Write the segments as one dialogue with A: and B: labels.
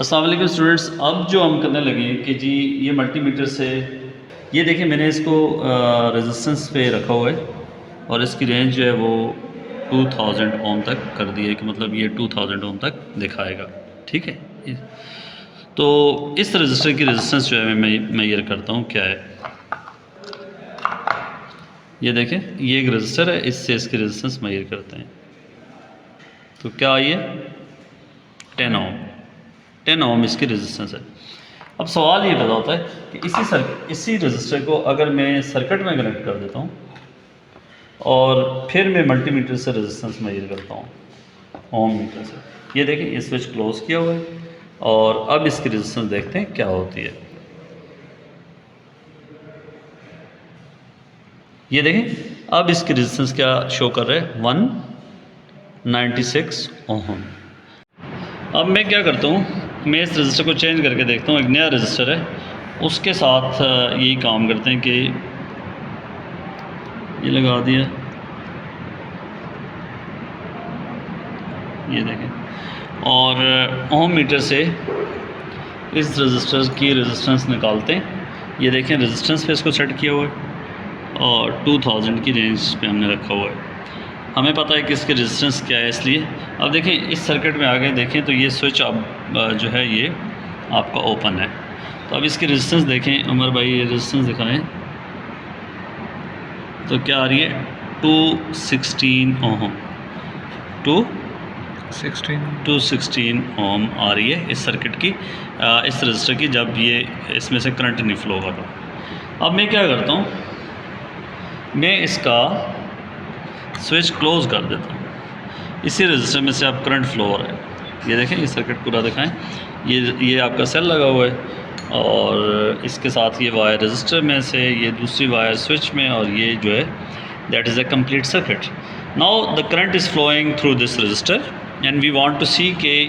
A: अस्सलाम वालेकुम स्टूडेंट्स। अब जो हम करने लगे हैं कि जी ये मल्टीमीटर से ये देखिए मैंने इसको रेजिस्टेंस पे रखा हुआ है और इसकी रेंज जो है वो 2000 ओम तक कर दी है कि मतलब ये 2000 ओम तक दिखाएगा। ठीक है, तो इस रजिस्टर की रेजिस्टेंस जो है मैं मेजर करता हूँ क्या है। ये देखें, ये एक रजिस्टर है, इससे इसकी रेजिस्टेंस मेजर करते हैं तो क्या आई है 10 ओम। 10 ओम इसकी रेजिस्टेंस है। अब सवाल ये पैदा होता है कि इसी रजिस्टर को अगर मैं सर्किट में कनेक्ट कर देता हूँ और फिर मैं मल्टीमीटर से रेजिस्टेंस मेजर करता हूँ ओम मीटर से। ये देखें, ये स्विच क्लोज किया हुआ है और अब इसकी रेजिस्टेंस देखते हैं क्या होती है। ये देखें, अब इसकी रेजिस्टेंस क्या शो कर रहा है 196 ओम। अब मैं क्या करता हूँ, मैं इस रजिस्टर को चेंज करके देखता हूँ, एक नया रजिस्टर है उसके साथ यही काम करते हैं कि ये लगा दिया। ये देखें, और ओम मीटर से इस रजिस्टर की रेजिस्टेंस निकालते हैं। ये देखें, रेजिस्टेंस पे इसको सेट किया हुआ है और 2000 की रेंज पे हमने रखा हुआ है। हमें पता है कि इसकी रेजिस्टेंस क्या है, इसलिए अब देखें इस सर्किट में आगे देखें तो ये स्विच अब जो है ये आपका ओपन है। तो अब इसकी रेजिस्टेंस देखें, उमर भाई ये रेजिस्टेंस दिखाएं तो क्या आ रही है 216 ओम। 216 ओम आ रही है इस सर्किट की, इस रजिस्टर की, जब ये इसमें से करंट नहीं फ्लो कर रहा। अब मैं क्या करता हूँ, मैं इसका स्विच क्लोज कर देता हूँ। इसी रजिस्टर में से अब करंट फ्लो हो रहा है। ये देखें, ये सर्किट पूरा दिखाएं। ये आपका सेल लगा हुआ है और इसके साथ ये वायर रजिस्टर में से, ये दूसरी वायर स्विच में, और ये जो है that is a complete circuit. Now the current is flowing through this resistor and we want to see कि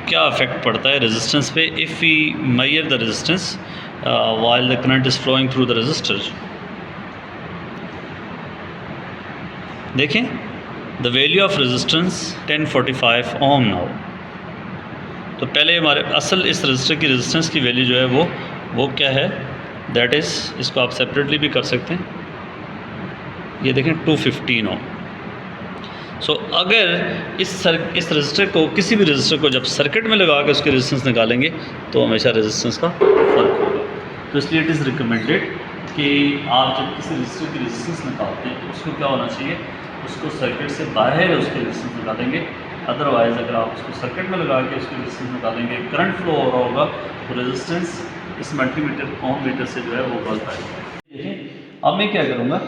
A: क्या इफेक्ट पड़ता है रेजिस्टेंस पे if we measure the resistance while the current is flowing through the resistor. देखें, the value of resistance 1045 ohm now. तो पहले हमारे असल इस रजिस्टर की रेजिस्टेंस की वैल्यू जो है वो क्या है, दैट इज़, इसको आप सेपरेटली भी कर सकते हैं। ये देखें 215 ओम। सो अगर इस रजिस्टर को, किसी भी रजिस्टर को जब सर्किट में लगा के उसकी रेजिस्टेंस निकालेंगे तो हमेशा रेजिस्टेंस का फ़र्क होगा। तो इसलिए इट इज़ रिकमेंडेड कि आप जब किसी रजिस्टर की रेजिस्टेंस निकालते हैं तो उसको क्या होना चाहिए, उसको सर्किट से बाहर उसके रेजिस्टेंस निकालेंगे। अदरवाइज़ अगर आप उसको सर्किट में लगा के उसकी रेजिस्टेंस निकालेंगे, करंट फ्लो हो रहा होगा तो रेजिस्टेंस इस मल्टीमीटर ओम मीटर से जो है वो गलत आएगा। देखिए, अब मैं क्या करूँगा,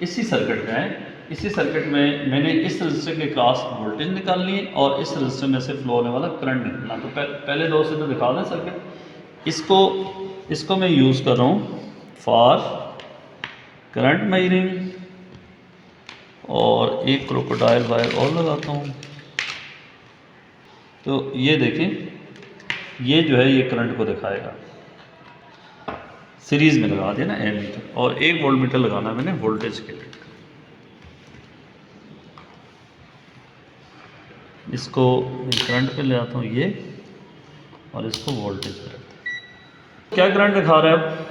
A: इसी सर्किट में है, इसी सर्किट में मैंने इस रजिस्टर के क्रॉस वोल्टेज निकालनी है और इस रजिस्टर में से फ्लो होने वाला करंट निकालना। तो पहले दो से तो दिखा दें सर्किट। इसको मैं यूज़ कर रहा हूँ फॉर करंट मेजरिंग और एक क्रोकोडाइल वायर और लगाता हूँ। तो ये देखें, ये जो है ये करंट को दिखाएगा। सीरीज़ में लगा दिया ना एमीटर, और एक वोल्ट मीटर लगाना मैंने वोल्टेज के लिए। इसको मैं करंट पे ले आता हूँ ये, और इसको वोल्टेज पे रखता हूँ। क्या करंट दिखा रहा है अब,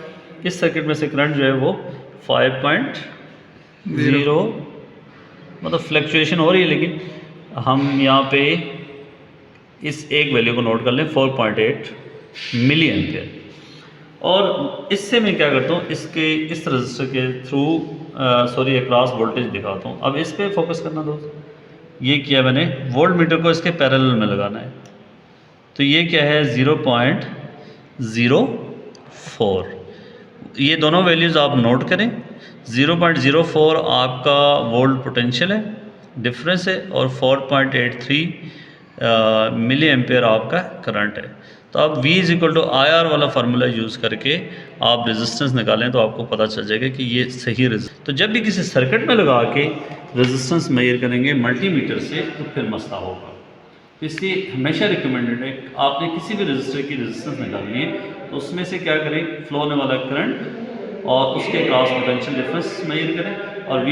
A: इस सर्किट में से करंट जो है वो 5.0, मतलब फ्लक्चुएशन हो रही है, लेकिन हम यहाँ पे इस एक वैल्यू को नोट कर लें 4.8 मिली एम्पियर। और इससे मैं क्या करता हूँ, इस रजिस्टर के थ्रू अक्रॉस वोल्टेज दिखाता हूँ। अब इस पर फोकस करना दोस्त। ये किया मैंने, वोल्ट मीटर को इसके पैरेलल में लगाना है। तो ये क्या है 0.04। ये दोनों वैल्यूज़ आप नोट करें। 0.04 आपका वोल्ट पोटेंशियल है, डिफरेंस है, और 4.83 मिली एम्पेयर आपका करंट है। तो आप V = IR वाला फार्मूला यूज़ करके आप रेजिस्टेंस निकालें तो आपको पता चल जाएगा कि ये सही रेजिस्टेंस। तो जब भी किसी सर्किट में लगा के रेजिस्टेंस मेजर करेंगे मल्टीमीटर से तो फिर मसला होगा। तो इसलिए हमेशा रिकमेंडेड है, आपने किसी भी रजिस्टर की रेजिस्टेंस निकालनी है तो उसमें से क्या करें, फ्लो होने वाला करंट और उसके क्रॉस पोटेंशियल डिफरेंस मेजर करें और V =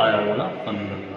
A: IR वाला फार्मूला।